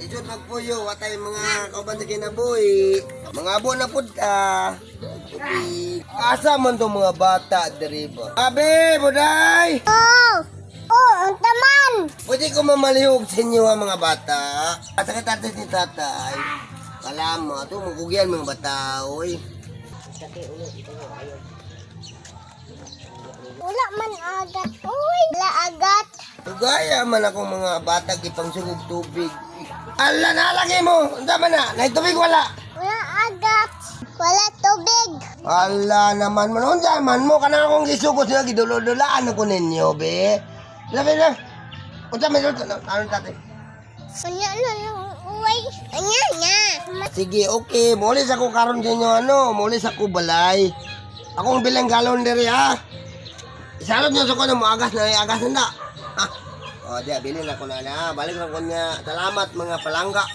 Isod magpuyo, watay mga kauban sa kinabuhi. Mga abo na pud ka. Asa man tong mga bata diri ba? Abe, buday! Ang taman! Pwede ko mamalihog sa inyo ang mga bata. At sa tatay ni tatay. Kalama, ito magugyan mga bata, oy. Wala man agat. Uy! Wala agat. Tugaya man akong mga bata ipang sugog tubig. Ala, nalagay mo! Ang tama na, tubig wala. Wala agat. Wala tubig. Ala naman man, ang zaman mo, kanang akong gisugos na gidulo-dulaan ako ninyo, be. Labi na. Ang zaman mo, anong tatay? Anya na lang. Uy! Anya. Sige, okay. Mulis ako karon sa inyo, mulis ako balay. Akong bilang galon diri, ha? Isalot nyo sa ko na mo, agas na, ha? O, diya, bilhin ako na, Balik lang ko niya. Salamat, mga palangga.